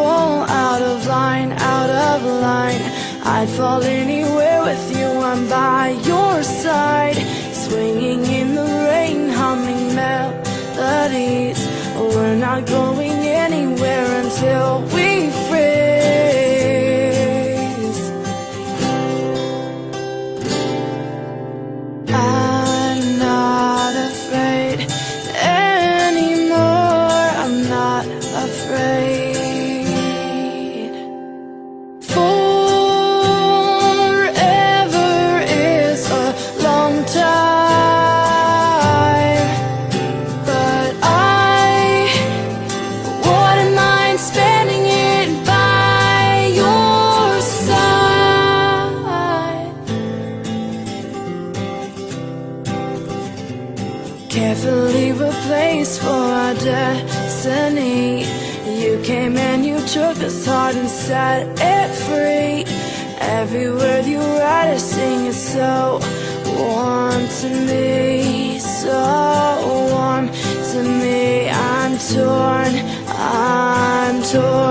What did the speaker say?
fall out of line, out of line. I'd fall anywhere with you, I'm by your side. Swinging in the rain, humming melodies. We're not going anywhere until we freeze. I'm not afraid anymore, I'm not afraid. Forever is a long time, but I wouldn't mind spending it by your side. Carefully replaced for our destiny. You came and you took us heart and set it free. Every word you write or sing is so warm to me, so warm to me. I'm torn, I'm torn.